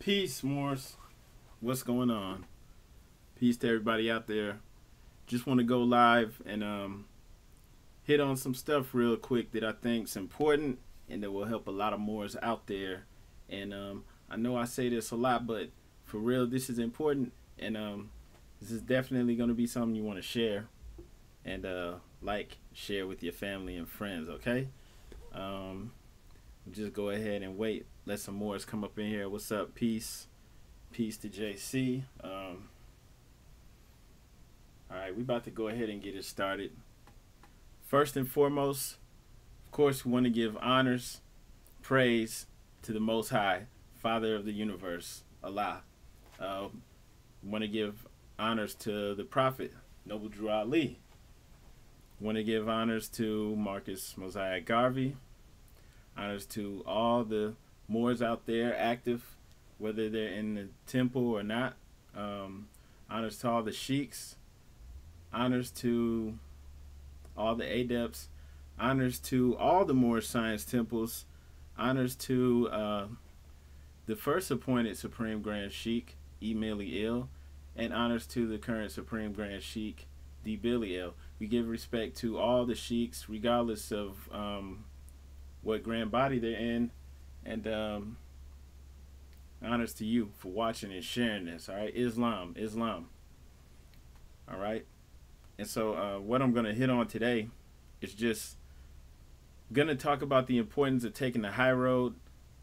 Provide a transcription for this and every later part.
Peace, Moors. What's going on? Peace to everybody out there. Just want to go live and hit on some stuff real quick that I think is important and that will help a lot of Moors out there. And I know I say this a lot, but for real, this is important. And this is definitely going to be something you want to share and share with your family and friends. Okay. Just go ahead and wait. Let some Moors come up in here. What's up? Peace. Peace to JC. All right, we about to go ahead and get it started. First and foremost, of course, we want to give honors, praise to the Most High, Father of the universe, Allah. We want to give honors to the Prophet, Noble Drew Ali. We want to give honors to Marcus Mosiah Garvey. Honors to all the Moors out there active, whether they're in the temple or not. Honors to all the sheiks. Honors to all the adepts. Honors to all the Moorish science temples. Honors to the first appointed Supreme Grand Sheik, E. Mili Il. And honors to the current Supreme Grand Sheik, D. Billy Il. We give respect to all the sheiks, regardless of what grand body they're in, and honors to you for watching and sharing this. All right, Islam. All right, and so what I'm going to hit on today is just going to talk about the importance of taking the high road.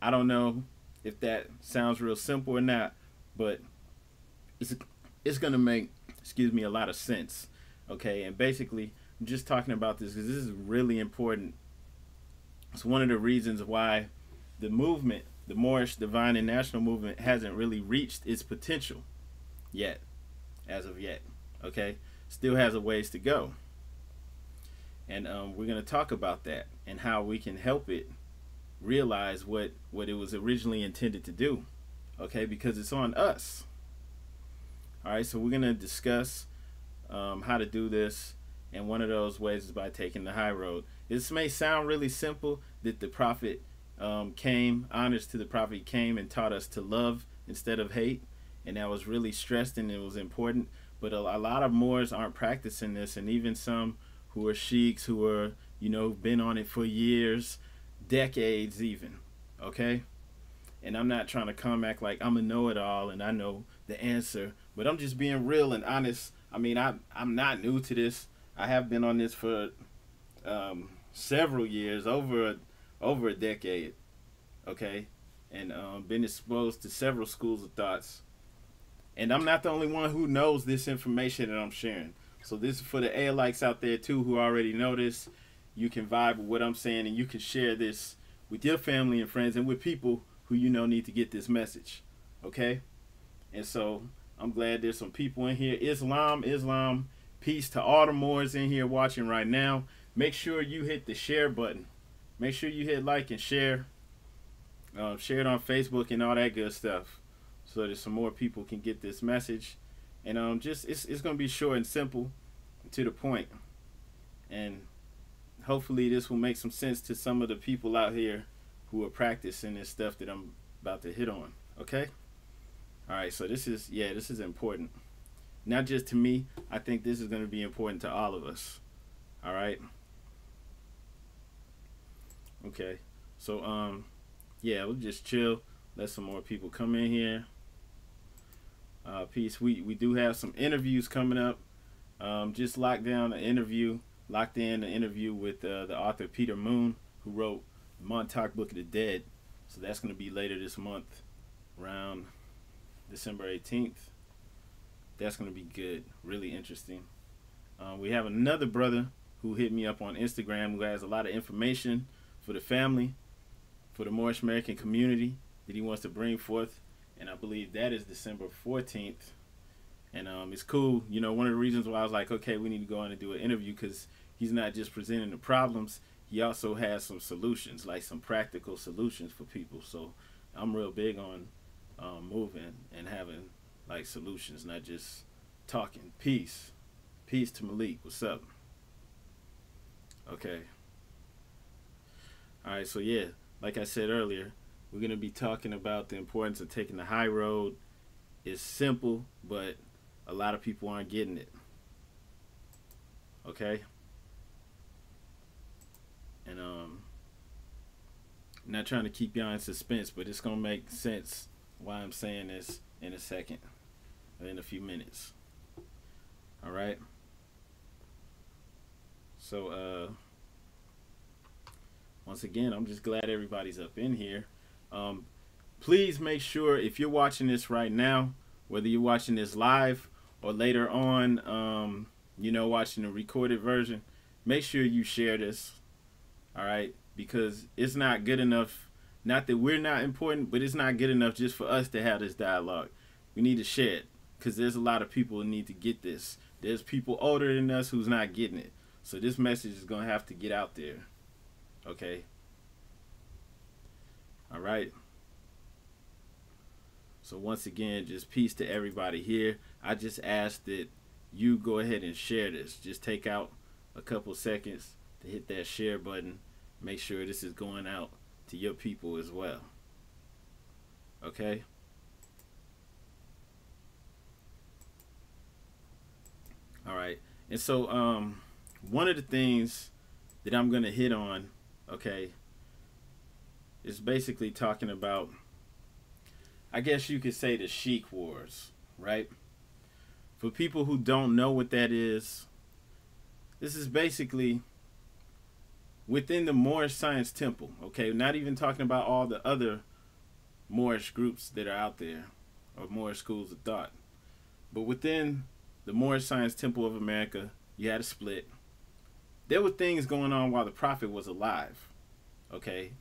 I don't know if that sounds real simple or not, but it's going to make, a lot of sense. Okay, and basically I'm just talking about this because this is really important. It's one of the reasons why the movement, the Moorish Divine and National Movement, hasn't really reached its potential yet, as of yet. Okay, still has a ways to go, and we're going to talk about that and how we can help it realize what it was originally intended to do. Okay, because it's on us. All right, so we're going to discuss how to do this. And one of those ways is by taking the high road. This may sound really simple, that the Prophet honors to the Prophet, came and taught us to love instead of hate. And that was really stressed and it was important. But a lot of Moors aren't practicing this. And even some who are sheiks, who are, been on it for years, decades even. Okay? And I'm not trying to come act like I'm a know-it-all and I know the answer. But I'm just being real and honest. I mean, I'm not new to this. I have been on this for several years, over a decade, okay, and been exposed to several schools of thoughts. And I'm not the only one who knows this information that I'm sharing. So this is for the Aelites out there too who already know this. You can vibe with what I'm saying and you can share this with your family and friends and with people who need to get this message, okay? And so I'm glad there's some people in here. Islam. Peace to all the Moors in here watching right now. Make sure you hit the share button. Make sure you hit like and share. Share it on Facebook and all that good stuff, so that some more people can get this message. And it's gonna be short and simple, to the point. And hopefully this will make some sense to some of the people out here who are practicing this stuff that I'm about to hit on. Okay. All right. So this is important. Not just to me, I think this is going to be important to all of us. All right. Okay. So, we'll just chill. Let some more people come in here. Peace. We do have some interviews coming up. Just locked in the interview with the author Peter Moon, who wrote the Montauk Book of the Dead. So that's going to be later this month, around December 18th. That's going to be good. Really interesting. We have another brother who hit me up on Instagram who has a lot of information for the family, for the Moorish American community that he wants to bring forth. And I believe that is December 14th. And it's cool. One of the reasons why I was like, okay, we need to go on and do an interview, because he's not just presenting the problems. He also has some solutions, like some practical solutions for people. So I'm real big on moving and having like solutions, not just talking. Peace to Malik. What's up? Okay. All right, so yeah, like I said earlier, We're going to be talking about the importance of taking the high road. It's simple, but a lot of people aren't getting it. Okay? And I'm not trying to keep y'all in suspense, but it's going to make sense why I'm saying this in a second, or in a few minutes. All right? So, once again, I'm just glad everybody's up in here. Please make sure, if you're watching this right now, whether you're watching this live or later on, watching the recorded version, make sure you share this. All right? Because it's not good enough. Not that we're not important, but it's not good enough just for us to have this dialogue. We need to share it, because there's a lot of people who need to get this. There's people older than us who's not getting it. So this message is going to have to get out there. Okay? All right? So once again, just peace to everybody here. I just ask that you go ahead and share this. Just take out a couple seconds to hit that share button. Make sure this is going out to your people as well. Okay? All right. And so one of the things that I'm going to hit on, okay, is basically talking about, I guess you could say, the Sheik Wars, right? For people who don't know what that is, this is basically within the Moorish Science Temple, okay? Not even talking about all the other Moorish groups that are out there, or Moorish schools of thought. But within the Moorish Science Temple of America, you had a split. There were things going on while the Prophet was alive, okay?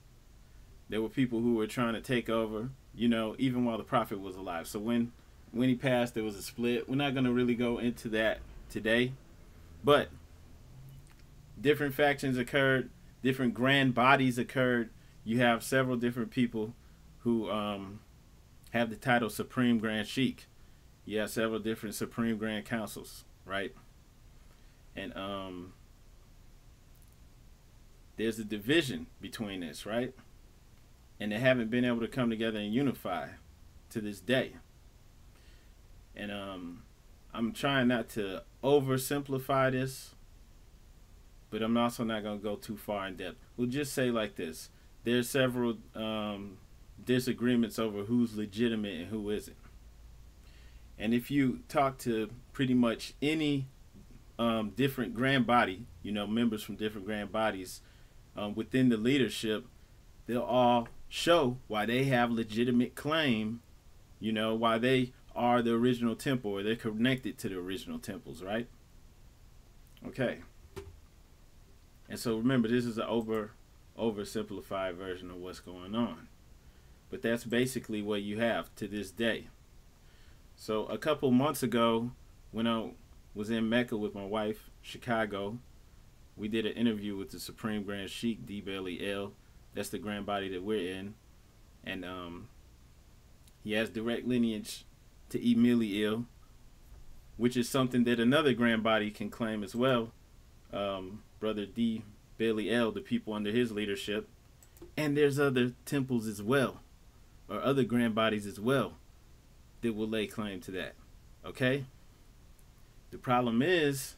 There were people who were trying to take over, even while the Prophet was alive. So when he passed, there was a split. We're not going to really go into that today. But different factions occurred. Different grand bodies occurred. You have several different people who have the title Supreme Grand Sheik. You have several different Supreme Grand Councils, right? And there's a division between this, right? And they haven't been able to come together and unify to this day. And I'm trying not to oversimplify this, but I'm also not going to go too far in depth. We'll just say like this. There's several disagreements over who's legitimate and who isn't. And if you talk to pretty much any different grand body, members from different grand bodies within the leadership, they'll all show why they have legitimate claim, why they are the original temple, or they're connected to the original temples, right? Okay. And so remember, this is an oversimplified version of what's going on. But that's basically what you have to this day. So a couple months ago, when I was in Mecca with my wife, Chicago, we did an interview with the Supreme Grand Sheik, D. Bailey L. That's the grand body that we're in. And he has direct lineage to Emili Il, which is something that another grand body can claim as well. Brother D. Bailey L., the people under his leadership. And there's other temples as well, or other grand bodies as well, that will lay claim to that. Okay? The problem is,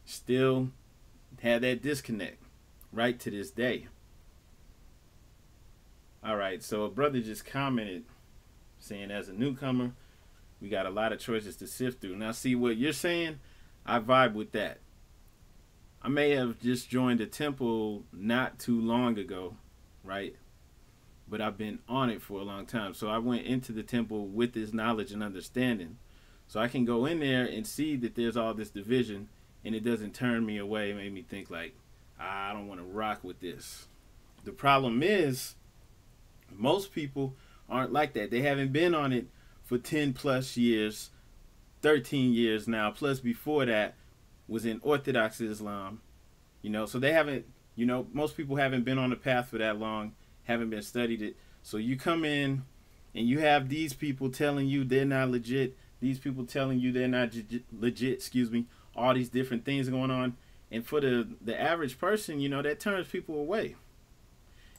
still have that disconnect right to this day. Alright, so a brother just commented saying, as a newcomer, we got a lot of choices to sift through. Now see what you're saying, I vibe with that. I may have just joined a temple not too long ago, right? But I've been on it for a long time. So I went into the temple with this knowledge and understanding. So I can go in there and see that there's all this division, and it doesn't turn me away, make me think like, I don't want to rock with this. The problem is, most people aren't like that. They haven't been on it for 10 plus years, 13 years now, plus before that was in Orthodox Islam, so they haven't, most people haven't been on the path for that long, haven't been studied it. So you come in and you have these people telling you they're not legit, these people telling you they're not legit, all these different things going on. And for the average person, that turns people away.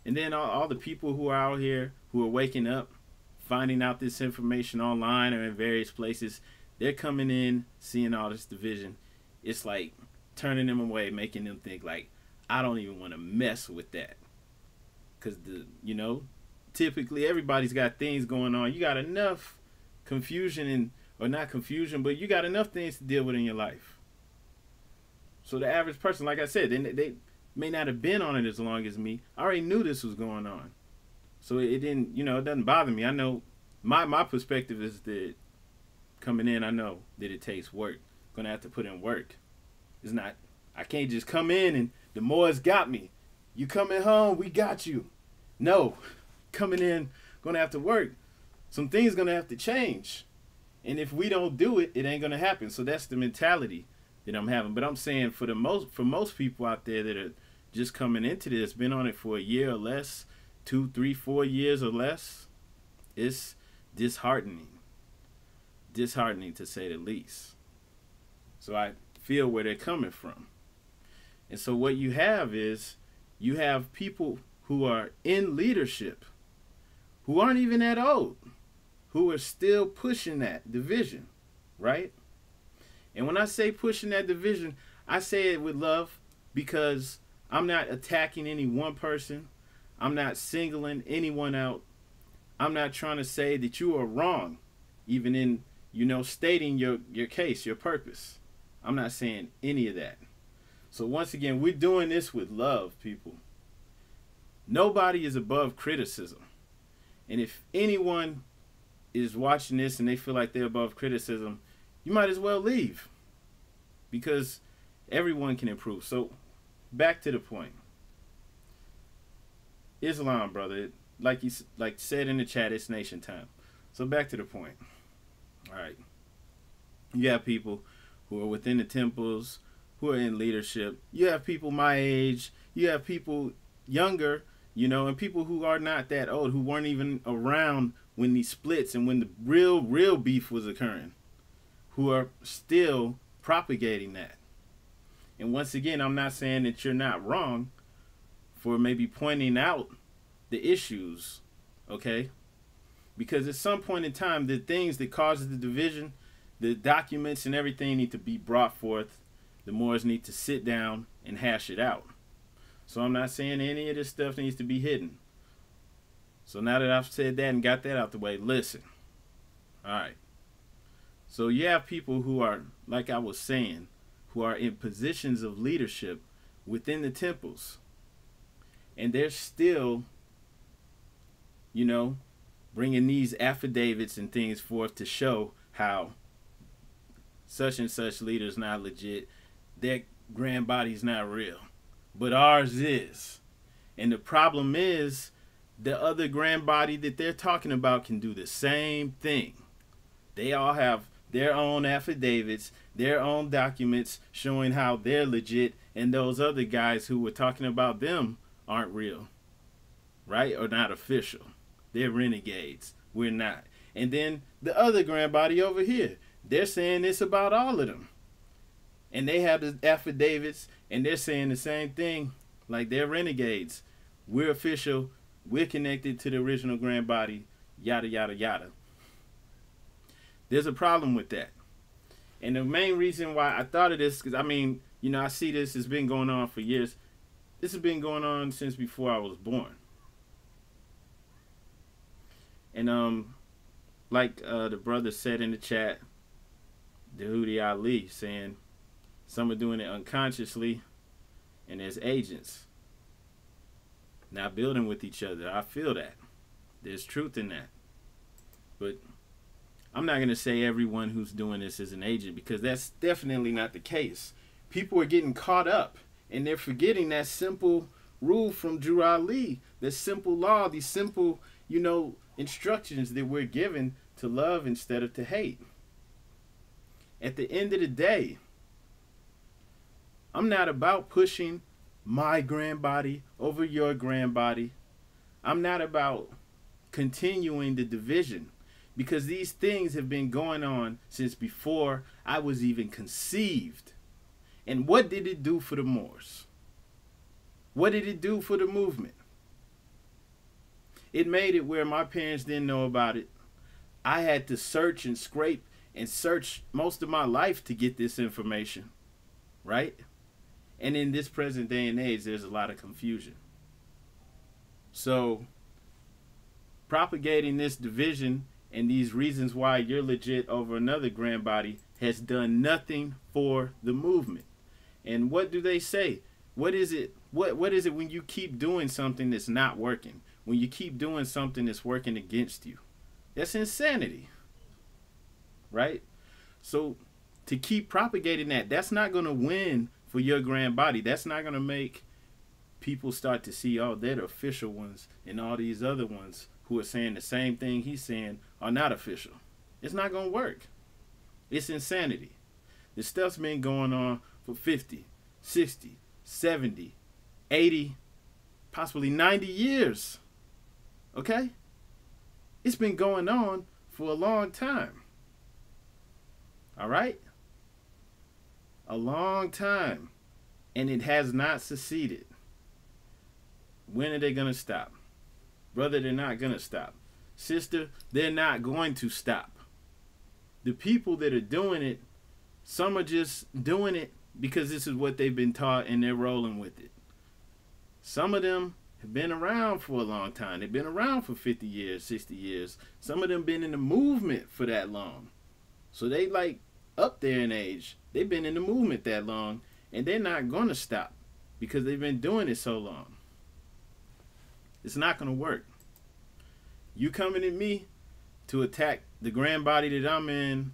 And then all the people who are out here who are waking up, finding out this information online or in various places, they're coming in, seeing all this division. It's like turning them away, making them think like, I don't even want to mess with that. Because, typically everybody's got things going on. You got enough confusion or not confusion, but you got enough things to deal with in your life. So the average person, like I said, they may not have been on it as long as me. I already knew this was going on. So it didn't, it doesn't bother me. I know my perspective is that coming in, I know that it takes work. Gonna have to put in work. It's not, I can't just come in and the Moors got me. You coming home, we got you. No, coming in, gonna have to work. Some things gonna have to change. And if we don't do it, it ain't gonna happen. So that's the mentality that I'm having. But I'm saying for most people out there that are just coming into this, been on it for a year or less, 2, 3, 4 years or less, it's disheartening. Disheartening to say the least. So I feel where they're coming from. And so what you have is, you have people who are in leadership, who aren't even that old, who are still pushing that division, right? And when I say pushing that division, I say it with love, because I'm not attacking any one person. I'm not singling anyone out. I'm not trying to say that you are wrong, even in, stating your case, your purpose. I'm not saying any of that. So once again, we're doing this with love, people. Nobody is above criticism. And if anyone is watching this and they feel like they're above criticism, you might as well leave, because everyone can improve. So back to the point. Islam, brother, like you said in the chat, it's nation time. So back to the point. All right. You have people who are within the temples, who are in leadership. You have people my age. You have people younger, and people who are not that old, who weren't even around when these splits and when the real beef was occurring, who are still propagating that. And once again, I'm not saying that you're not wrong for maybe pointing out the issues, okay? Because at some point in time, the things that causes the division, the documents and everything need to be brought forth. The Moors need to sit down and hash it out. So I'm not saying any of this stuff needs to be hidden. So now that I've said that and got that out the way, listen. All right. So you have people who are, like I was saying, who are in positions of leadership within the temples. And they're still, bringing these affidavits and things forth to show how such and such leader's not legit. Their grand body's not real. But ours is. And the problem is, the other grand body that they're talking about can do the same thing. They all have their own affidavits, their own documents showing how they're legit, and those other guys who were talking about them aren't real, right? Or not official. They're renegades. We're not. And then the other grand body over here, they're saying this about all of them. And they have the affidavits, and they're saying the same thing, like they're renegades. We're official. We're connected to the original grand body, yada, yada, yada. There's a problem with that. And the main reason why I thought of this, because, I see this has been going on for years. This has been going on since before I was born. And like the brother said in the chat, Dehudi Ali, saying some are doing it unconsciously and as agents, not building with each other. I feel that. There's truth in that. But I'm not going to say everyone who's doing this is an agent, because that's definitely not the case. People are getting caught up, and they're forgetting that simple rule from Drew Ali, the simple law, these simple, instructions that we're given to love instead of to hate. At the end of the day, I'm not about pushing my grand body over your grand body. I'm not about continuing the division, because these things have been going on since before I was even conceived. And what did it do for the Moors? What did it do for the movement? It made it where my parents didn't know about it. I had to search and scrape and search most of my life to get this information, right? And in this present day and age, there's a lot of confusion. So, propagating this division and these reasons why you're legit over another grand body has done nothing for the movement. And what do they say? What is it? What is it when you keep doing something that's not working? When you keep doing something that's working against you? That's insanity. Right? So to keep propagating that, that's not going to win for your grand body. That's not going to make people start to see, oh, they're the official ones, and all these other ones who are saying the same thing he's saying are not official. It's not going to work. It's insanity. This stuff's been going on for 50, 60, 70, 80, possibly 90 years. Okay? It's been going on for a long time. All right? A long time. And it has not succeeded. When are they going to stop? Brother, they're not going to stop. Sister, they're not going to stop. The people that are doing it, some are just doing it because this is what they've been taught and they're rolling with it. Some of them have been around for a long time. They've been around for 50 years, 60 years. Some of them been in the movement for that long. So they like up there in age. They've been in the movement that long, and they're not going to stop because they've been doing it so long. It's not going to work. You coming at me to attack the grand body that I'm in,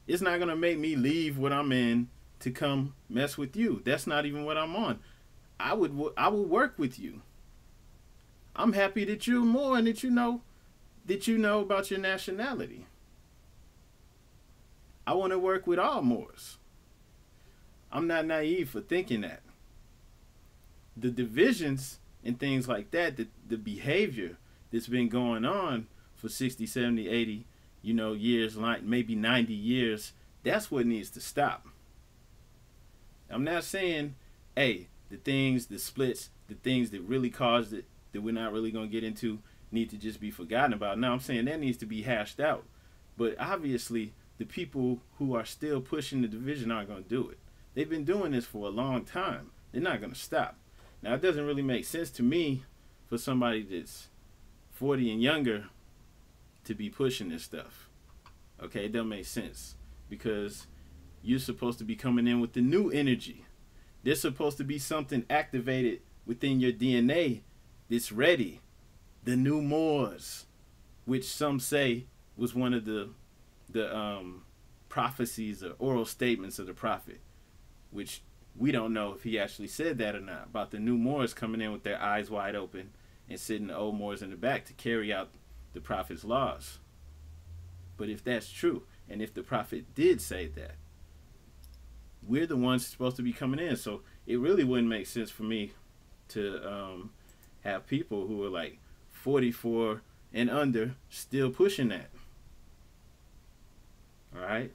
it's not going to make me leave what I'm in to come mess with you. That's not even what I'm on. I would work with you. I'm happy that you're Moor and that you know about your nationality. I want to work with all Moors. I'm not naive for thinking that. The divisions and things like that, the behavior that's been going on for 60, 70, 80, years, like maybe 90 years, that's what needs to stop. I'm not saying, hey, the splits, the things that really caused it, that we're not really going to get into, need to just be forgotten about. No, I'm saying that needs to be hashed out. But obviously, the people who are still pushing the division aren't going to do it. They've been doing this for a long time. They're not going to stop. Now, it doesn't really make sense to me for somebody that's 40 and younger to be pushing this stuff. Okay, it doesn't make sense because you're supposed to be coming in with the new energy. There's supposed to be something activated within your DNA that's ready. The new Moors, which some say was one of the prophecies or oral statements of the prophet, which we don't know if he actually said that or not, about the new Moors coming in with their eyes wide open and sitting the old Moors in the back to carry out the prophet's laws. But if that's true, and if the prophet did say that, we're the ones supposed to be coming in. So it really wouldn't make sense for me to have people who are like 44 and under still pushing that. All right?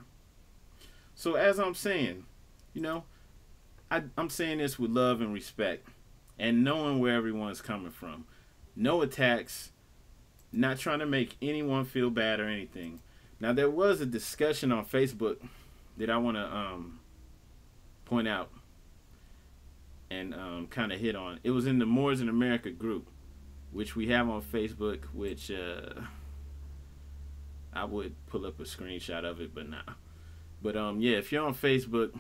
So as I'm saying, I'm saying this with love and respect and knowing where everyone's coming from. No attacks, not trying to make anyone feel bad or anything. Now, there was a discussion on Facebook that I want to point out and kind of hit on. It was in the Moorish American group, which we have on Facebook, which I would pull up a screenshot of it, but nah. But yeah, if you're on Facebook,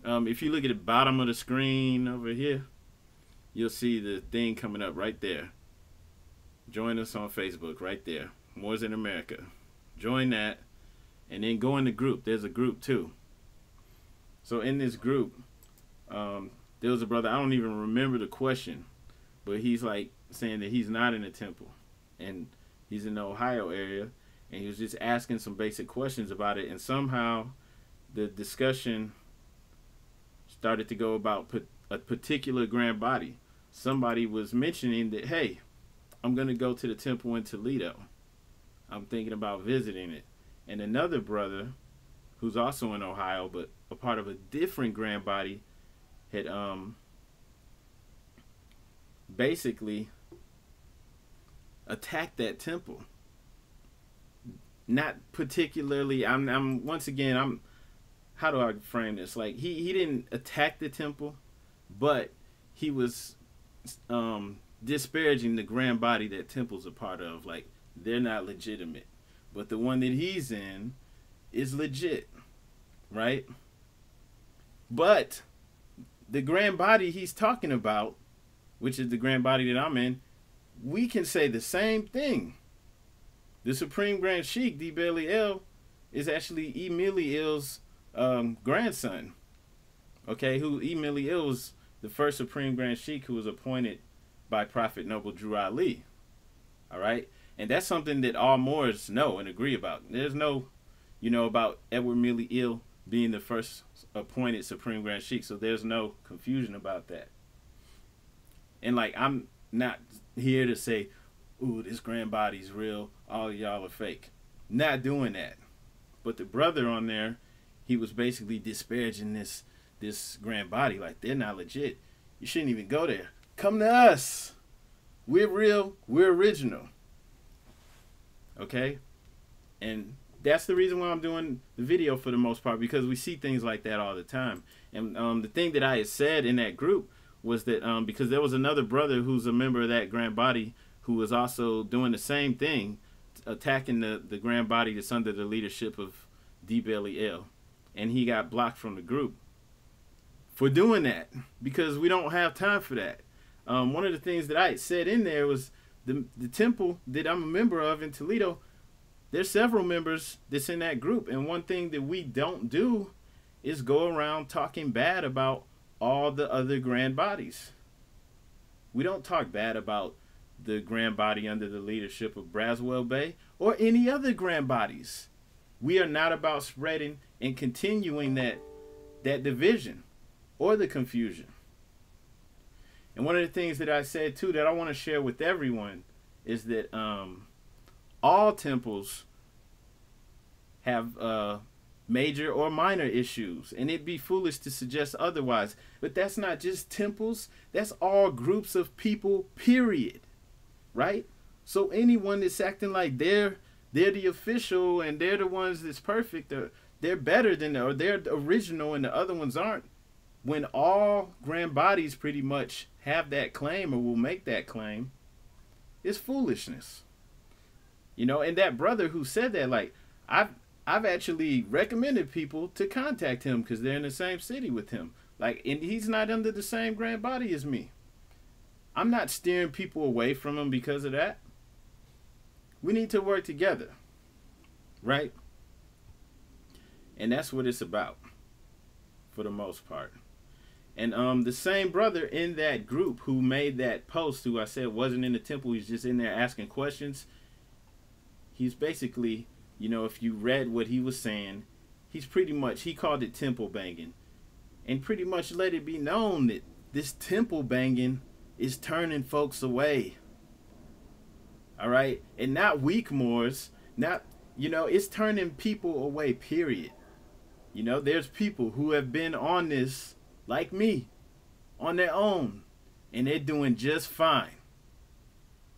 if you look at the bottom of the screen over here, you'll see the thing coming up right there. Join us on Facebook right there, Moors in America. Join that, and then go in the group. There's a group too. So in this group, there was a brother, I don't even remember the question, but he's like saying that he's not in a temple, and he's in the Ohio area, and he was just asking some basic questions about it, and somehow the discussion started to go about a particular grand body. Somebody was mentioning that, hey, I'm going to go to the temple in Toledo. I'm thinking about visiting it. And another brother, who's also in Ohio, but a part of a different grand body, had basically attack that temple. Not particularly. I'm once again. I'm. How do I frame this? Like he didn't attack the temple, but he was disparaging the grand body that temple's a part of. Like they're not legitimate, but the one that he's in is legit, right? But the grand body he's talking about, which is the grand body that I'm in, we can say the same thing. The Supreme Grand Sheik, D. El, is actually E. Millie Il's grandson. Okay, who E. Millie Il was the first Supreme Grand Sheik who was appointed by Prophet Noble Drew Ali. All right, and that's something that all Moors know and agree about. There's no, about Edward Millie Il being the first appointed Supreme Grand Sheik, so there's no confusion about that. And like, I'm not here to say, ooh, this grand body's real, all y'all are fake. Not doing that. But the brother on there, he was basically disparaging this grand body, like they're not legit. You shouldn't even go there. Come to us. We're real, we're original. Okay? And that's the reason why I'm doing the video for the most part, because we see things like that all the time. And the thing that I had said in that group was that because there was another brother who's a member of that grand body who was also doing the same thing, attacking the grand body that's under the leadership of D. Bailey L. And he got blocked from the group for doing that, because we don't have time for that. One of the things that I had said in there was the temple that I'm a member of in Toledo, there's several members that's in that group. And one thing that we don't do is go around talking bad about all the other grand bodies. We don't talk bad about the grand body under the leadership of Braswell Bay or any other grand bodies. We are not about spreading and continuing that division or the confusion. And one of the things that I said too that I want to share with everyone is that all temples have major or minor issues, and it'd be foolish to suggest otherwise. But that's not just temples, that's all groups of people, period. Right? So anyone that's acting like they're the official and they're the ones that's perfect, they're better than, or they're original and the other ones aren't, when all grand bodies pretty much have that claim or will make that claim, it's foolishness. And that brother who said that, like, I've actually recommended people to contact him because they're in the same city with him. Like, and he's not under the same grand body as me. I'm not steering people away from him because of that. We need to work together, right? And that's what it's about, for the most part. And the same brother in that group who made that post, who I said wasn't in the temple, he's just in there asking questions. He's basically, if you read what he was saying, he called it temple banging, and pretty much let it be known that this temple banging is turning folks away. All right? And not weak Moors, it's turning people away, period. There's people who have been on this, like me, on their own, and they're doing just fine.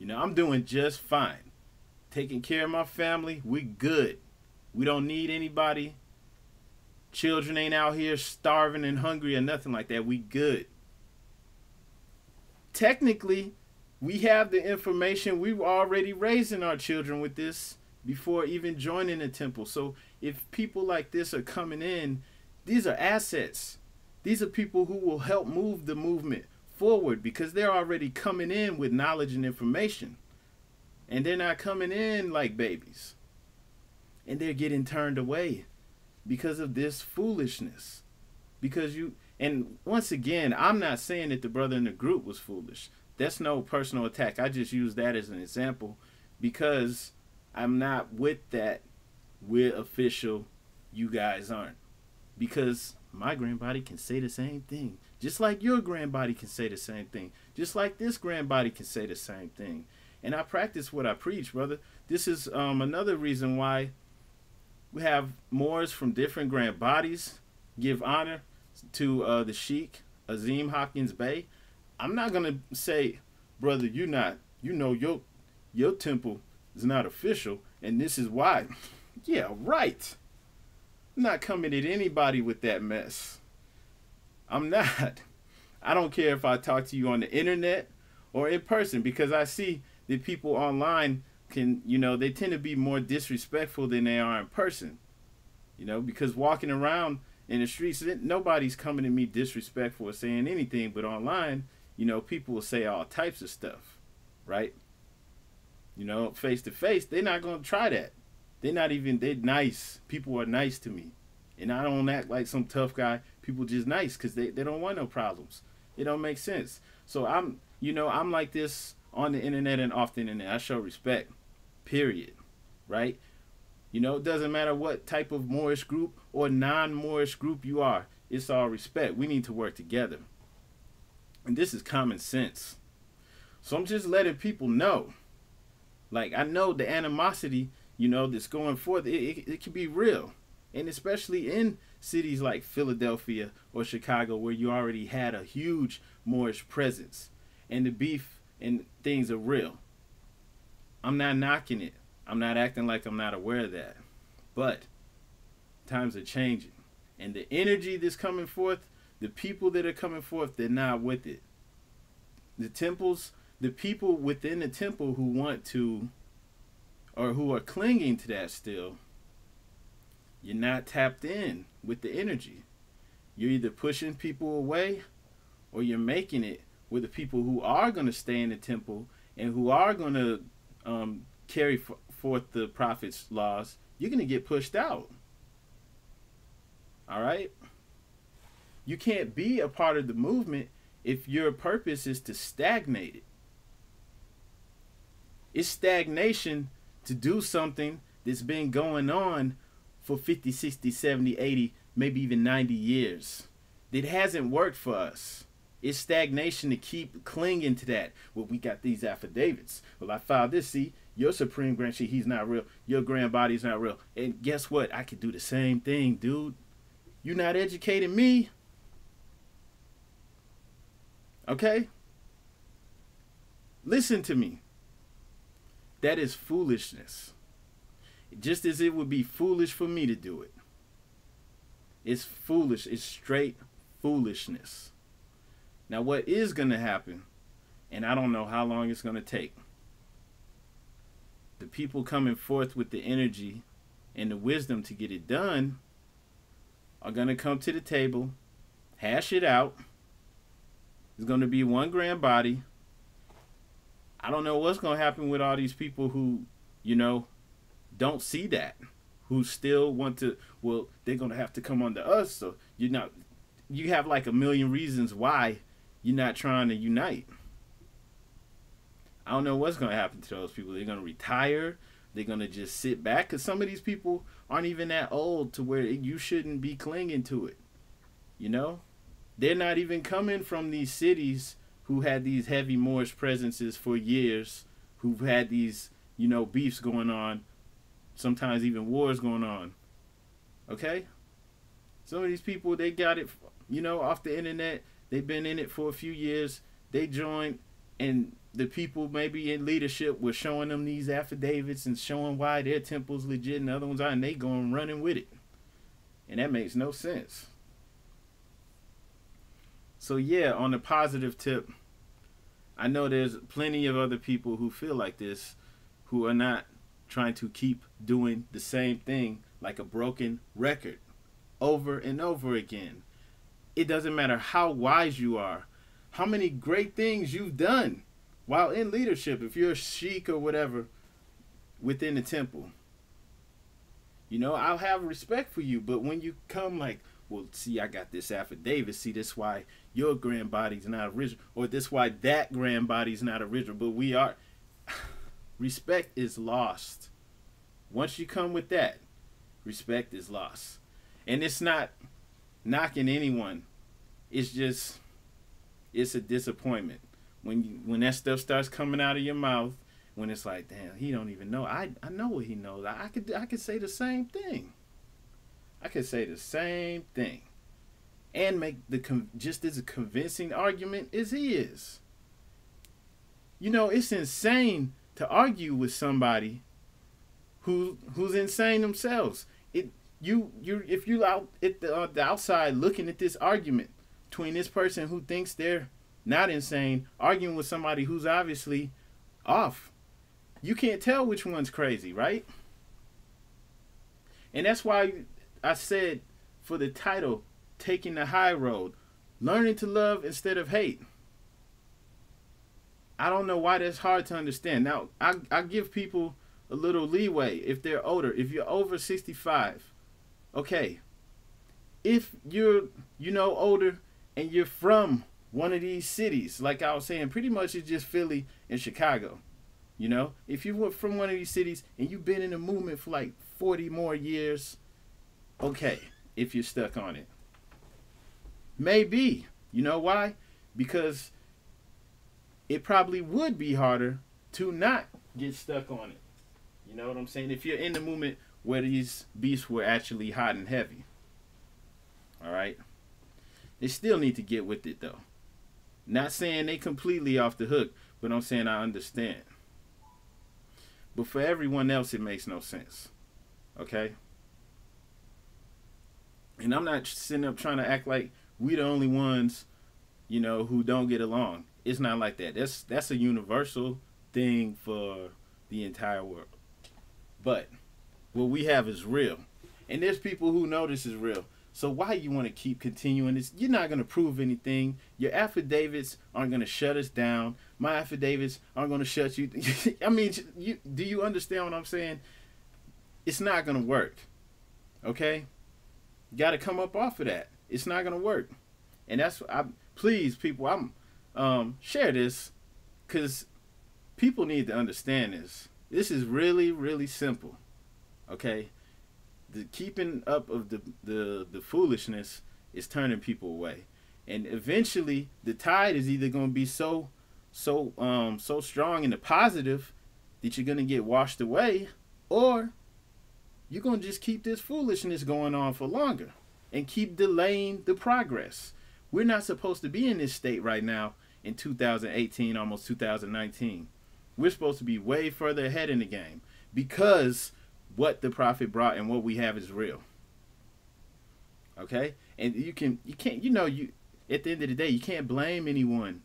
I'm doing just fine. Taking care of my family, we good. We don't need anybody. Children ain't out here starving and hungry or nothing like that. We good. Technically, we have the information. We were already raising our children with this before even joining the temple. So if people like this are coming in, these are assets. These are people who will help move the movement forward because they're already coming in with knowledge and information. And they're not coming in like babies. And they're getting turned away because of this foolishness. And once again, I'm not saying that the brother in the group was foolish. That's no personal attack. I just use that as an example because I'm not with that. We're official. You guys aren't. Because my grand body can say the same thing. Just like your grand body can say the same thing. Just like this grand body can say the same thing. And I practice what I preach, brother. This is another reason why we have Moors from different grand bodies give honor to the Sheik Azim Hopkins Bey. I'm not gonna say, brother, you're your temple is not official, and this is why. Yeah, right. I'm not coming at anybody with that mess. I'm not. I don't care if I talk to you on the internet or in person, because I see that people online can, they tend to be more disrespectful than they are in person. Because walking around in the streets, nobody's coming to me disrespectful or saying anything, but online, people will say all types of stuff, right? Face to face, they're not going to try that. They're nice. People are nice to me. And I don't act like some tough guy. People just nice because they don't want no problems. It don't make sense. So I'm like this on the internet and off the internet. I show respect, period, right? It doesn't matter what type of Moorish group or non-Moorish group you are. It's all respect. We need to work together. And this is common sense. So I'm just letting people know. Like, I know the animosity, that's going forth, it can be real. And especially in cities like Philadelphia or Chicago, where you already had a huge Moorish presence. And the beef and things are real. I'm not knocking it. I'm not acting like I'm not aware of that. But times are changing. And the energy that's coming forth, the people that are coming forth, they're not with it. The temples, the people within the temple who want to, or who are clinging to that still, you're not tapped in with the energy. You're either pushing people away, or you're making it with the people who are going to stay in the temple and who are going to carry forth the prophet's laws. You're going to get pushed out. All right? You can't be a part of the movement if your purpose is to stagnate it. It's stagnation to do something that's been going on for 50, 60, 70, 80, maybe even 90 years. That hasn't worked for us. It's stagnation to keep clinging to that. Well, we got these affidavits. Well, I filed this. See, your Supreme Grand Sheik, he's not real. Your Grand Body's not real. And guess what? I could do the same thing, dude. You're not educating me. Okay? Listen to me. That is foolishness. Just as it would be foolish for me to do it. It's foolish. It's straight foolishness. Now, what is going to happen, and I don't know how long it's going to take, the people coming forth with the energy and the wisdom to get it done are going to come to the table, hash it out. There's going to be one grand body. I don't know what's going to happen with all these people who, don't see that, who still want to, well, they're going to have to come under us. So you have like a million reasons why you're not trying to unite. I don't know what's going to happen to those people. They're going to retire. They're going to just sit back, because some of these people aren't even that old to where you shouldn't be clinging to it. They're not even coming from these cities who had these heavy Moorish presences for years, who've had these, beefs going on, sometimes even wars going on. Okay? Some of these people, they got it, off the internet. They've been in it for a few years. They joined, and the people maybe in leadership were showing them these affidavits and showing why their temple's legit and the other ones are, and they going running with it. And that makes no sense. So yeah, on the positive tip, I know there's plenty of other people who feel like this, who are not trying to keep doing the same thing like a broken record over and over again. It doesn't matter how wise you are, how many great things you've done while in leadership, if you're a sheik or whatever within the temple. I'll have respect for you, but when you come like, well, see, I got this affidavit. See, that's why your grand body's not original, or this why that grand body's not original, but we are. Respect is lost. Once you come with that, respect is lost. And it's not knocking anyone. It's just, it's a disappointment. When that stuff starts coming out of your mouth, when it's like, damn, he don't even know. I know what he knows. I could say the same thing. I could say the same thing. And make just as a convincing argument as he is. It's insane to argue with somebody who's insane themselves. If you out at the outside looking at this argument between this person who thinks they're not insane arguing with somebody who's obviously off, you can't tell which one's crazy, right? And that's why I said for the title, Taking the High Road, learning to love instead of hate. I don't know why that's hard to understand. Now, I give people a little leeway if they're older. If you're over 65, okay. If you're, older and you're from one of these cities, like I was saying, pretty much it's just Philly and Chicago. If you were from one of these cities and you've been in the movement for like 40 more years, okay, if you're stuck on it. Maybe. You know why? Because it probably would be harder to not get stuck on it. You know what I'm saying? If you're in the movement where these beasts were actually hot and heavy. All right? They still need to get with it, though. Not saying they completely off the hook, but I'm saying I understand. But for everyone else, it makes no sense. Okay? And I'm not sitting up trying to act like we the only ones, who don't get along. It's not like that. That's a universal thing for the entire world. But what we have is real. And there's people who know this is real. So why you want to keep continuing this? You're not going to prove anything. Your affidavits aren't going to shut us down. My affidavits aren't going to shut you. I mean, do you understand what I'm saying? It's not going to work. Okay? You got to come up off of that. It's not going to work. And that's, please, people, share this, because people need to understand this. This is really, really simple. Okay? The keeping up of the foolishness is turning people away. And eventually the tide is either going to be so strong in the positive that you're going to get washed away, or you're going to just keep this foolishness going on for longer and keep delaying the progress. We're not supposed to be in this state right now in 2018, almost 2019. We're supposed to be way further ahead in the game, because what the prophet brought and what we have is real. Okay? And you can't, at the end of the day, you can't blame anyone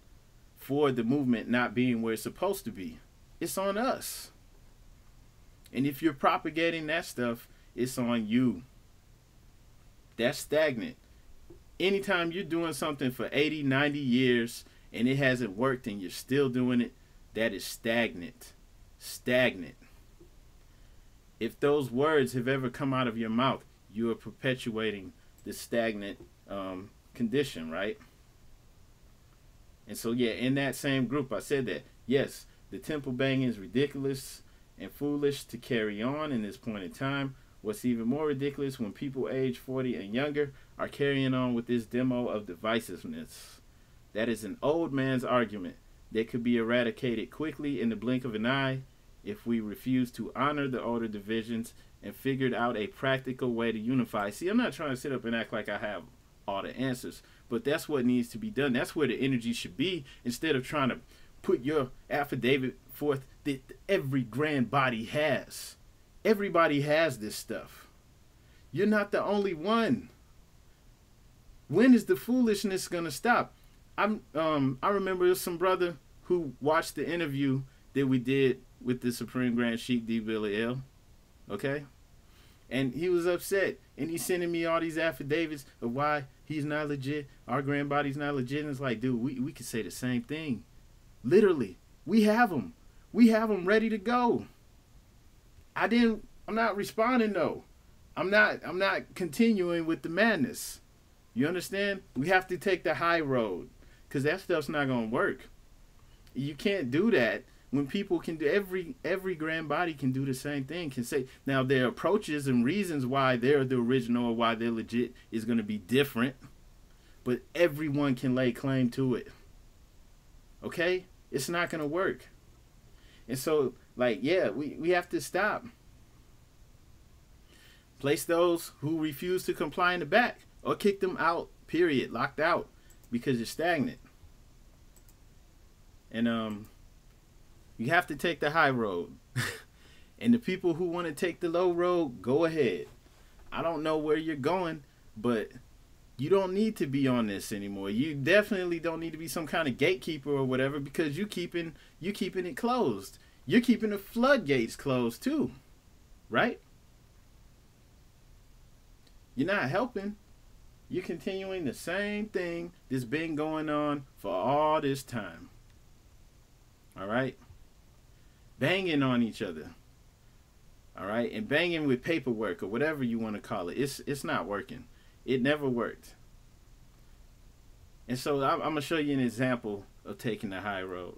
for the movement not being where it's supposed to be. It's on us. And if you're propagating that stuff, it's on you. That's stagnant. Anytime you're doing something for 80, 90 years and it hasn't worked and you're still doing it, that is stagnant. Stagnant. If those words have ever come out of your mouth, you are perpetuating the stagnant condition, right? And so, yeah, in that same group, I said that, yes, the temple banging is ridiculous and foolish to carry on in this point in time. What's even more ridiculous, when people age 40 and younger are carrying on with this demo of divisiveness. That is an old man's argument that could be eradicated quickly in the blink of an eye if we refuse to honor the older divisions and figured out a practical way to unify. See, I'm not trying to sit up and act like I have all the answers, but that's what needs to be done. That's where the energy should be, instead of trying to put your affidavit forth that every grand body has. Everybody has this stuff. You're not the only one. When is the foolishness going to stop? I remember there was some brother who watched the interview that we did with the Supreme Grand Sheik D. Billy L. Okay? And he was upset. And he's sending me all these affidavits of why he's not legit. Our grand body's not legit. And it's like, dude, we could say the same thing. Literally. We have them. We have them ready to go. I'm not responding though. I'm not continuing with the madness. You understand? We have to take the high road, because that stuff's not going to work. You can't do that when people can do, every grand body can do the same thing, can say, now their approaches and reasons why they're the original or why they're legit is going to be different, but everyone can lay claim to it. Okay? It's not going to work. And so, like, yeah, we have to stop. Place those who refuse to comply in the back, or kick them out, period, locked out, because you're stagnant. And, You have to take the high road. And the people who want to take the low road, go ahead. I don't know where you're going, but you don't need to be on this anymore. You definitely don't need to be some kind of gatekeeper or whatever, because you keeping it closed. You're keeping the floodgates closed too, right? You're not helping. You're continuing the same thing that's been going on for all this time. All right? Banging on each other. All right? And banging with paperwork or whatever you want to call it. It's not working. It never worked. And so I'm going to show you an example of taking the high road.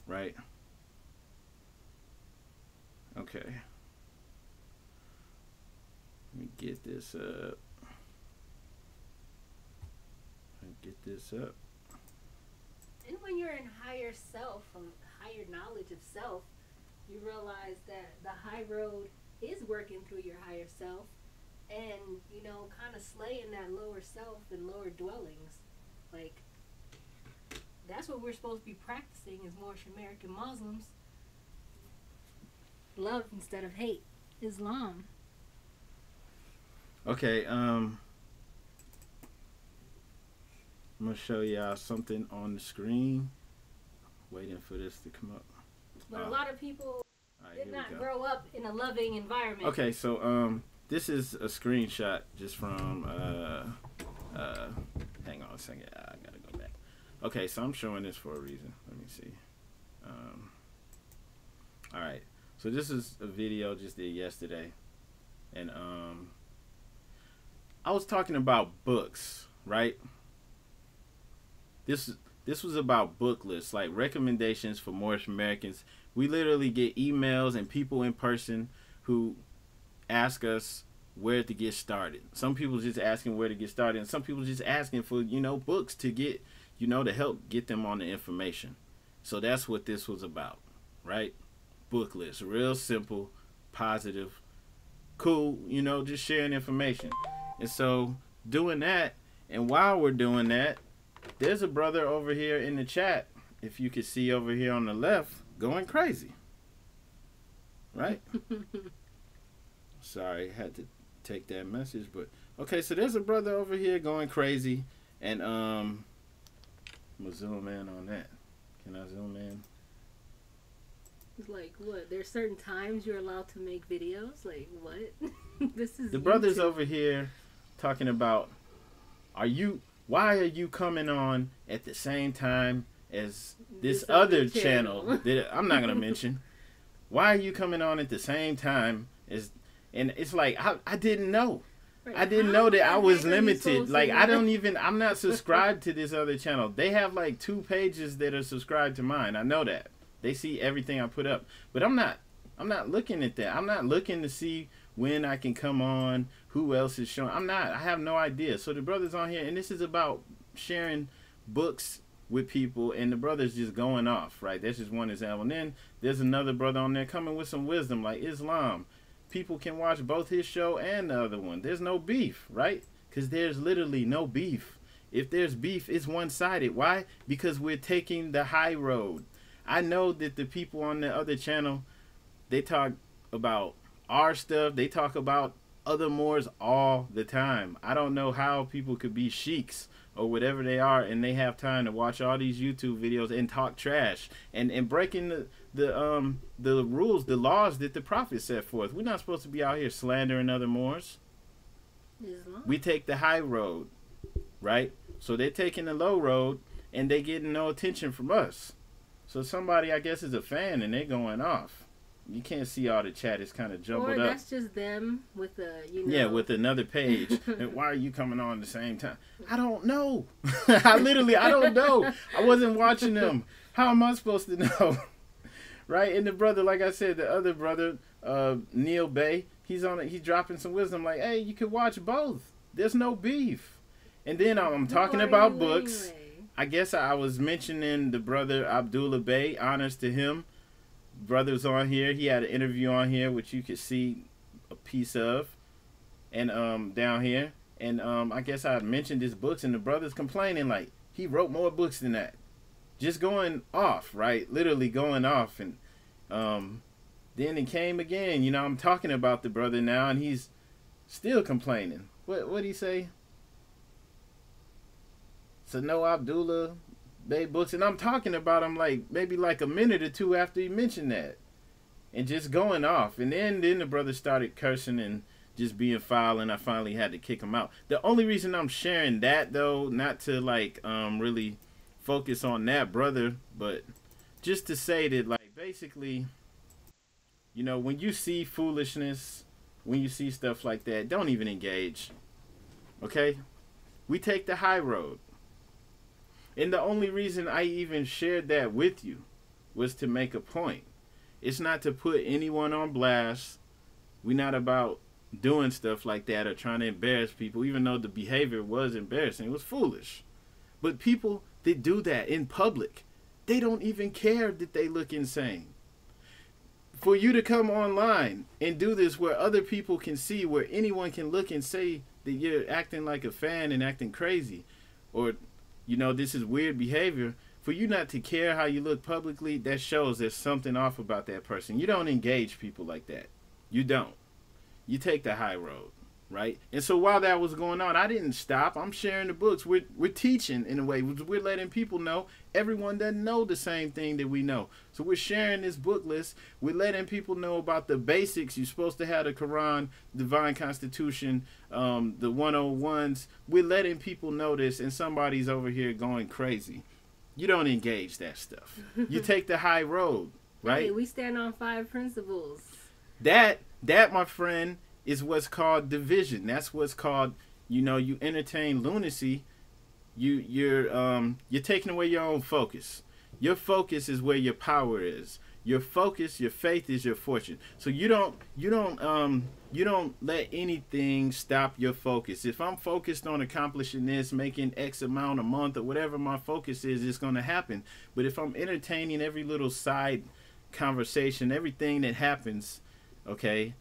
Right? Okay. Let me get this up. And when you're in higher self, from higher knowledge of self, you realize that the high road is working through your higher self, and kind of slaying that lower self and lower dwellings. Like, that's what we're supposed to be practicing as Moorish American Muslims. Love instead of hate. Islam. Okay, I'm going to show y'all something on the screen. Waiting for this to come up. But a lot of people did not grow up in a loving environment. Okay, so this is a screenshot just from hang on a second. I got to go back. Okay, so I'm showing this for a reason. Let me see. All right. So this is a video just did yesterday. And I was talking about books, right? This was about book lists, like recommendations for Moorish Americans. We literally get emails and people in person who ask us where to get started. Some people just asking where to get started, and some people just asking for, books to get, to help get them on the information. So that's what this was about, right? Book list, real simple, positive, cool, just sharing information. And so doing that, and while we're doing that, there's a brother over here in the chat, if you could see over here on the left, going crazy. Right? Sorry, had to take that message, but okay, so there's a brother over here going crazy, and I'm gonna zoom in on that. Can I zoom in? It's like, what? There's certain times you're allowed to make videos? Like, what? This is the brother's over here talking about, why are you coming on at the same time as this other channel that I'm not going to mention? Why are you coming on at the same time as, and it's like, I didn't know. Right. I didn't know that I was limited. Like, I'm not subscribed to this other channel. They have like 2 pages that are subscribed to mine. I know that. They see everything I put up. But I'm not looking at that. I'm not looking to see when I can come on, who else is showing. I have no idea. So the brother's on here, and this is about sharing books with people, and the brother's just going off, right? That's just one example. And then there's another brother on there coming with some wisdom, like Islam. People can watch both his show and the other one. There's no beef, right? Because there's literally no beef. If there's beef, it's one-sided. Why? Because we're taking the high road. I know that the people on the other channel, they talk about our stuff. They talk about other Moors all the time. I don't know how people could be sheiks or whatever they are, and they have time to watch all these YouTube videos and talk trash and breaking the rules, the laws that the Prophet set forth. We're not supposed to be out here slandering other Moors. We take the high road, right? So they're taking the low road, and they getting no attention from us. So somebody, I guess, is a fan, and they're going off. You can't see all the chat. It's kind of jumbled up. Or that's just them with a, Yeah, with another page. And why are you coming on at the same time? I don't know. I don't know. I wasn't watching them. How am I supposed to know? Right? And the brother, like I said, the other brother, Neil Bay, he's dropping some wisdom like, hey, you could watch both. There's no beef. And then I'm talking about books. Anyway? I guess I was mentioning the brother Abdullah Bay, honors to him. Brother's on here. He had an interview on here, which you could see a piece of, and down here. And I guess I mentioned his books, and the brother's complaining like he wrote more books than that. Just going off, right? Literally going off, and Then it came again. You know, I'm talking about the brother now, and he's still complaining. What'd he say? So no Abdullah, Bay Books, and I'm talking about him like maybe like a minute or two after he mentioned that, and just going off. And then the brother started cursing and just being foul, and I finally had to kick him out. The only reason I'm sharing that though, not to like really focus on that brother, but just to say that like basically, you know, when you see foolishness, when you see stuff like that, don't even engage. Okay? We take the high road. And the only reason I even shared that with you was to make a point. It's not to put anyone on blast. We're not about doing stuff like that or trying to embarrass people, even though the behavior was embarrassing. It was foolish. But people that do that in public, they don't even care that they look insane. For you to come online and do this where other people can see, where anyone can look and say that you're acting like a fan and acting crazy, or, you know, this is weird behavior, for you not to care how you look publicly, that shows there's something off about that person. You don't engage people like that. You don't. You take the high road, right? And so while that was going on, I didn't stop. I'm sharing the books. We're teaching in a way. We're letting people know everyone doesn't know the same thing that we know. So we're sharing this book list. We're letting people know about the basics. You're supposed to have the Quran, Divine Constitution, the 101s. We're letting people know this, and somebody's over here going crazy. You don't engage that stuff. You take the high road, right? Hey, we stand on 5 principles. That, my friend, is what's called division. That's what's called, you know, you entertain lunacy. You're taking away your own focus. Your focus is where your power is. Your focus, your faith is your fortune. So you don't let anything stop your focus. If I'm focused on accomplishing this, making X amount a month or whatever my focus is, it's going to happen. But if I'm entertaining every little side conversation, everything that happens, okay,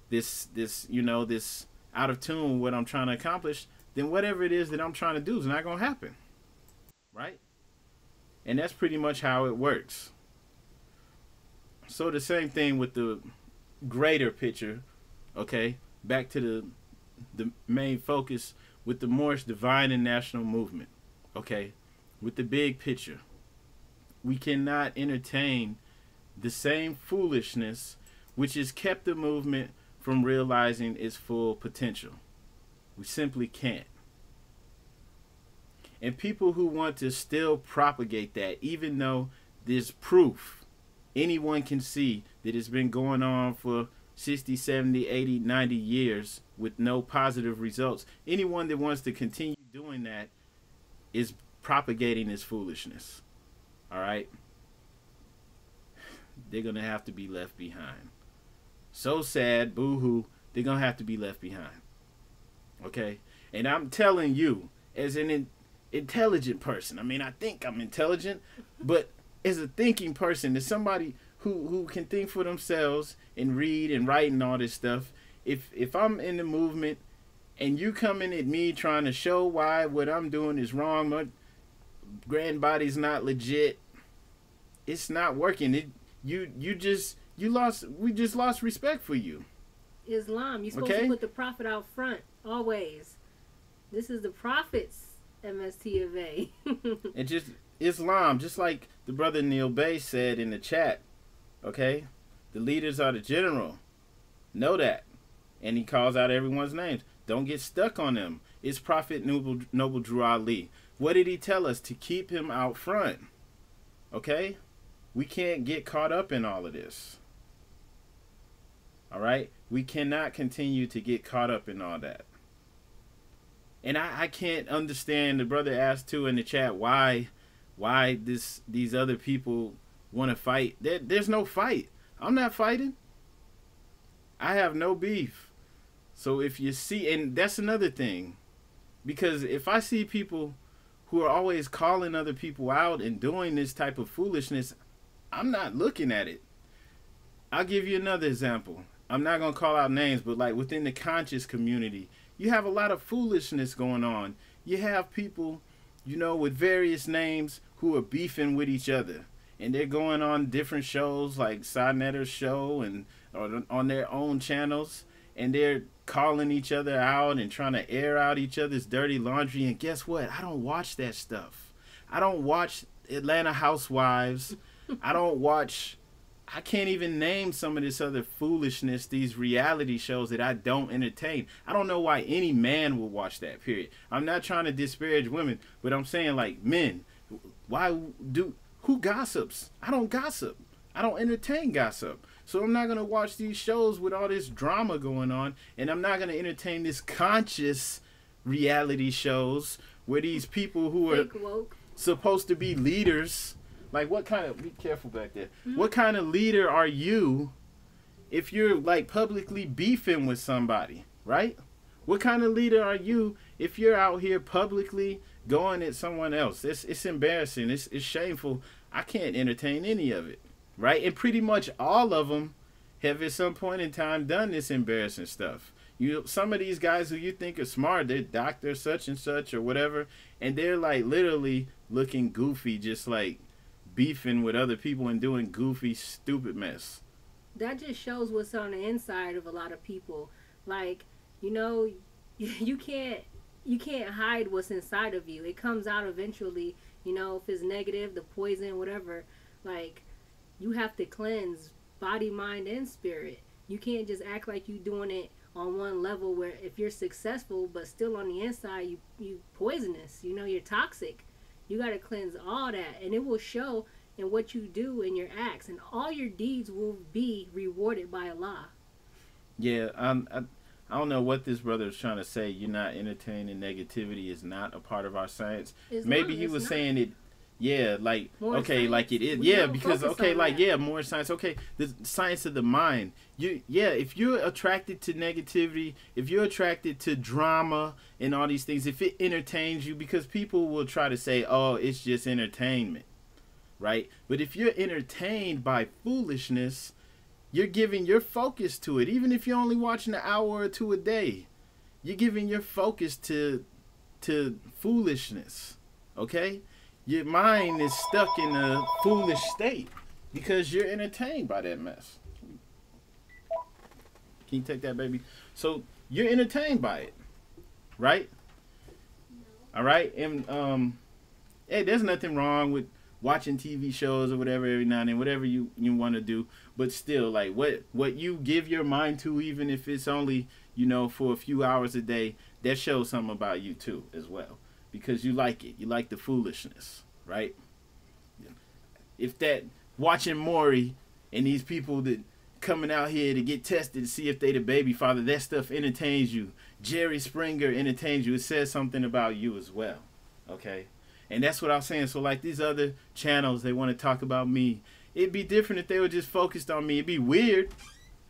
this you know, this out of tune what I'm trying to accomplish, then whatever it is that I'm trying to do is not going to happen. Right? And that's pretty much how it works. So the same thing with the greater picture, okay? Back to the main focus with the Moorish divine and national movement, okay? With the big picture. We cannot entertain the same foolishness which has kept the movement from realizing its full potential. We simply can't. And people who want to still propagate that, even though there's proof, anyone can see that it's been going on for 60, 70, 80, 90 years with no positive results. Anyone that wants to continue doing that is propagating this foolishness. All right? They're going to have to be left behind. So sad, boo-hoo, they're going to have to be left behind. Okay? And I'm telling you, as an intelligent person, I mean, I think I'm intelligent, but as a thinking person, as somebody who can think for themselves and read and write and all this stuff, if I'm in the movement and you coming at me trying to show why what I'm doing is wrong, my grandbody's not legit, it's not working. We just lost respect for you. Islam, you're supposed to put the prophet out front always. This is the prophet's MST of A. And just Islam, just like the brother Neil Bay said in the chat, okay? The leaders are the general. Know that. And he calls out everyone's names. Don't get stuck on them. It's Prophet Noble Drew Ali. What did he tell us? To keep him out front. Okay? We can't get caught up in all of this. All right? We cannot continue to get caught up in all that. And I can't understand, the brother asked too in the chat, why these other people want to fight. There's no fight. I'm not fighting. I have no beef. So if you see, and that's another thing, because if I see people who are always calling other people out and doing this type of foolishness, I'm not looking at it. I'll give you another example. I'm not going to call out names, but like within the conscious community, you have a lot of foolishness going on. You have people, you know, with various names who are beefing with each other. and they're going on different shows like Sinetter's show and or on their own channels, and they're calling each other out and trying to air out each other's dirty laundry. And guess what? I don't watch that stuff. I don't watch Atlanta Housewives. I don't watch. I can't even name some of this other foolishness, these reality shows that I don't entertain. I don't know why any man would watch that, period. I'm not trying to disparage women, but I'm saying, like, men, who gossips? I don't gossip. I don't entertain gossip. So I'm not going to watch these shows with all this drama going on, and I'm not going to entertain this conscious reality shows where these people who are supposed to be leaders. Like, what kind of, be careful back there. Mm-hmm. What kind of leader are you if you're, like, publicly beefing with somebody, right? What kind of leader are you if you're out here publicly going at someone else? It's embarrassing. It's shameful. I can't entertain any of it, right? And pretty much all of them have at some point in time done this embarrassing stuff. Some of these guys who you think are smart, they're doctor such and such or whatever, and they're, like, literally looking goofy, just, like, beefing with other people and doing goofy, stupid mess. That just shows what's on the inside of a lot of people. Like, you know, you can't hide what's inside of you. It comes out eventually. You know, if it's negative, the poison, whatever. Like, you have to cleanse body, mind, and spirit. You can't just act like you're doing it on one level where if you're successful, but still on the inside, you poisonous. You know, you're toxic. You got to cleanse all that, and it will show in what you do in your acts, and all your deeds will be rewarded by Allah. Yeah, I don't know what this brother is trying to say. You're not entertaining negativity is not a part of our science. Maybe he was saying it. Yeah, like, more okay, science. Like it is. Yeah, because, okay, like, that. Yeah, more science. Okay, the science of the mind. If you're attracted to negativity, if you're attracted to drama and all these things, if it entertains you, because people will try to say, oh, it's just entertainment, right? But if you're entertained by foolishness, you're giving your focus to it. Even if you're only watching an hour or two a day, you're giving your focus to foolishness, okay? Your mind is stuck in a foolish state because you're entertained by that mess. Can you take that, baby? So you're entertained by it, right? All right, and hey, there's nothing wrong with watching TV shows or whatever every now and then, whatever you want to do. But still, like, what you give your mind to, even if it's only, you know, for a few hours a day, that shows something about you too, as well. Because you like it. You like the foolishness, right? If that watching Maury and these people that coming out here to get tested to see if they the baby father, that stuff entertains you. Jerry Springer entertains you. It says something about you as well, okay? And that's what I was saying. So, like, these other channels, they want to talk about me. It'd be different if they were just focused on me. It'd be weird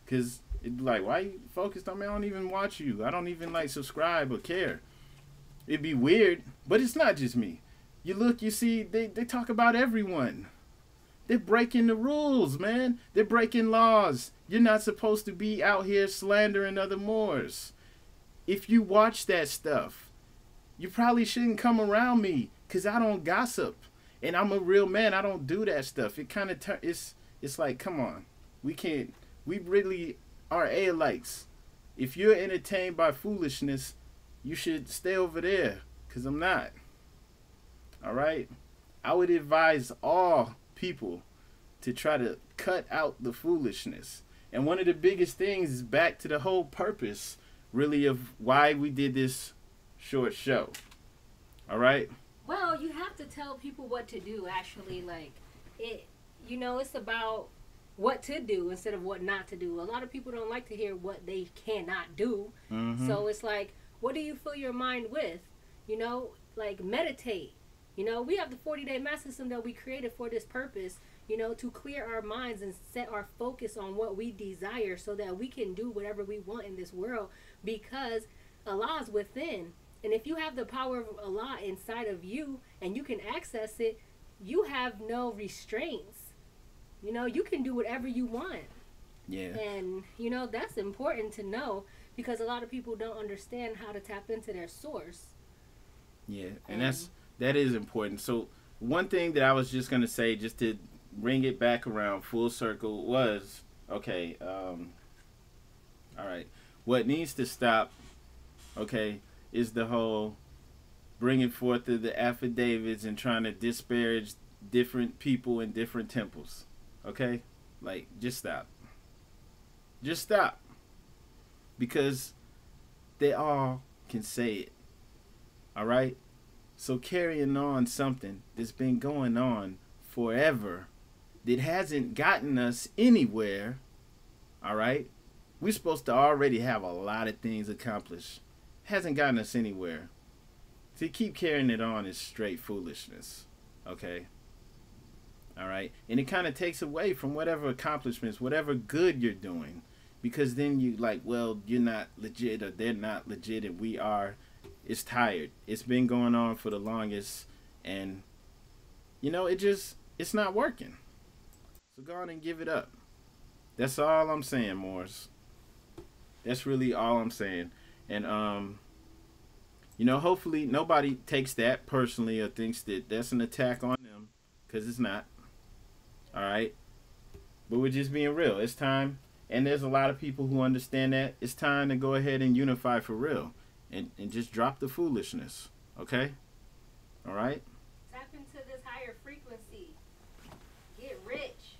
because it'd be like, why you focused on me? I don't even watch you. I don't even, like, subscribe or care. It'd be weird, but it's not just me. You look, you see, they talk about everyone. They're breaking the rules, man. They're breaking laws. You're not supposed to be out here slandering other Moors. If you watch that stuff, you probably shouldn't come around me because I don't gossip. And I'm a real man. I don't do that stuff. It kind of it's like, come on. We really are aliens. If you're entertained by foolishness, you should stay over there, because I'm not. All right? I would advise all people to try to cut out the foolishness. And one of the biggest things is back to the whole purpose, really, of why we did this short show. All right? Well, you have to tell people what to do, actually. Like, it's about what to do instead of what not to do. A lot of people don't like to hear what they cannot do. Mm-hmm. So it's like, what do you fill your mind with? You know, like, meditate. You know, we have the 40-day math system that we created for this purpose, you know, to clear our minds and set our focus on what we desire so that we can do whatever we want in this world, because Allah is within. And if you have the power of Allah inside of you and you can access it, you have no restraints. You know, you can do whatever you want. Yeah. And, you know, that's important to know, because a lot of people don't understand how to tap into their source. Yeah, and that is important. So one thing that I was just going to say, just to bring it back around full circle was okay. All right, what needs to stop? Okay, is the whole bringing forth of the affidavits and trying to disparage different people in different temples. Okay, like just stop. Just stop, because they all can say it. All right. So carrying on something that's been going on forever that hasn't gotten us anywhere, all right? We're supposed to already have a lot of things accomplished. Hasn't gotten us anywhere. To keep carrying it on is straight foolishness, okay? All right? And it kind of takes away from whatever accomplishments, whatever good you're doing. Because then you like, well, you're not legit or they're not legit and we are. It's tired. It's been going on for the longest, and it's not working. So go on and give it up. That's all I'm saying, Morris. That's really all I'm saying. And hopefully nobody takes that personally or thinks that that's an attack on them, because it's not. All right, but we're just being real. It's time, and there's a lot of people who understand that it's time to go ahead and unify for real. And just drop the foolishness, okay? All right? Tap into this higher frequency. Get rich.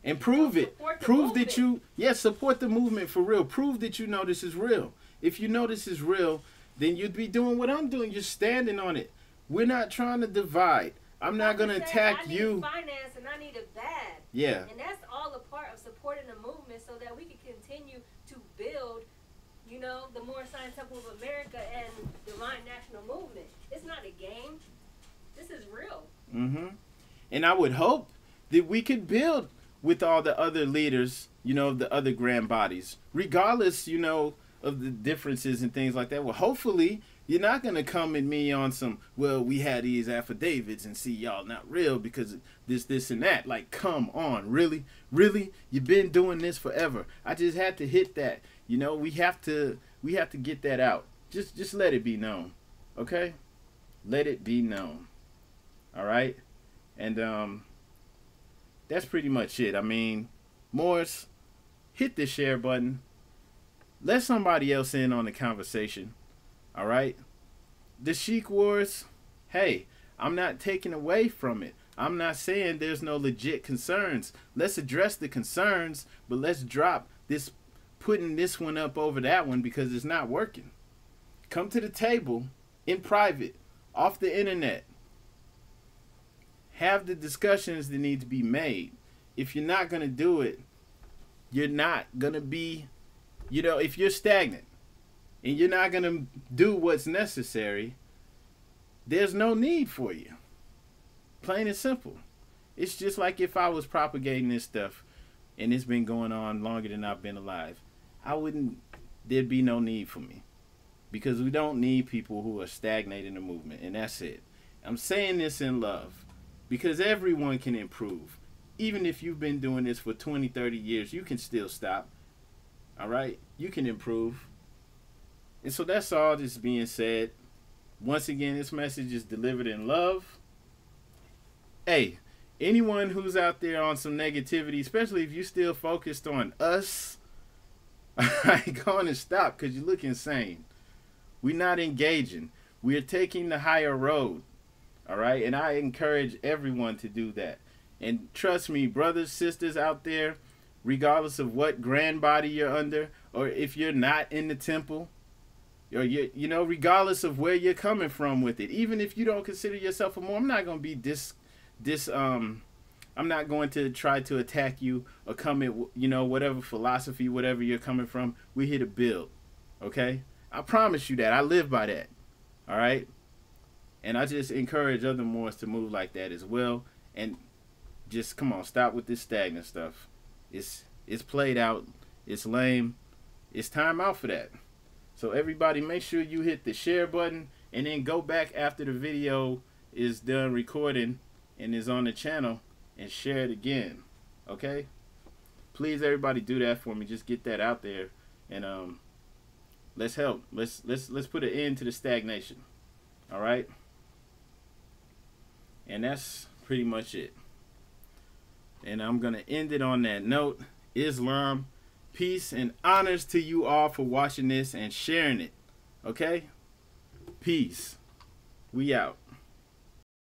And prove it. Prove that support the movement for real. Prove that you know this is real. If you know this is real, then you'd be doing what I'm doing. You're standing on it. We're not trying to divide. I'm not going to attack you. I need finance and I need it bad. Yeah. And that's all a part of supporting the movement so that we can continue to build the Moorish Temple of America and Divine National Movement. It's not a game. This is real. Mm-hmm. And I would hope that we could build with all the other leaders, the other grand bodies, regardless, of the differences and things like that. Well, hopefully you're not going to come at me on some, well, we had these affidavits and see y'all not real because this, and that. Like, come on, really? Really? You've been doing this forever. I just had to hit that. We have to get that out. Just let it be known. Okay? Let it be known. All right? And that's pretty much it. I mean, Morris, hit the share button. Let somebody else in on the conversation. All right? The Sheik Wars, hey, I'm not taking away from it. I'm not saying there's no legit concerns. Let's address the concerns, but let's drop this putting this one up over that one because it's not working. Come to the table in private, off the internet. Have the discussions that need to be made. If you're not going to do it, you're not going to be, if you're stagnant and you're not going to do what's necessary, there's no need for you. Plain and simple. It's just like if I was propagating this stuff and it's been going on longer than I've been alive, there'd be no need for me. Because we don't need people who are stagnating the movement, and that's it. I'm saying this in love because everyone can improve. Even if you've been doing this for 20, 30 years, you can still stop. All right? You can improve. And so that's all that's being said. Once again, this message is delivered in love. Hey, anyone who's out there on some negativity, especially if you're still focused on us, I ain't going to stop because you look insane. We're not engaging. We're taking the higher road. All right? And I encourage everyone to do that. And trust me, brothers, sisters out there, regardless of what grand body you're under, or if you're not in the temple, or regardless of where you're coming from with it, even if you don't consider yourself a Moor, I'm not going to be I'm not going to try to attack you or come at, whatever philosophy, whatever you're coming from. We're here to build, okay? I promise you that. I live by that, all right? And I just encourage other Moors to move like that as well. And just, come on, stop with this stagnant stuff. It's played out. It's lame. It's time out for that. So everybody, make sure you hit the share button and then go back after the video is done recording and is on the channel and share it again. Okay? Please, everybody, do that for me. Just get that out there, and let's help. Let's put an end to the stagnation. All right? And that's pretty much it. And I'm going to end it on that note. Islam, peace and honors to you all for watching this and sharing it. Okay? Peace. We out.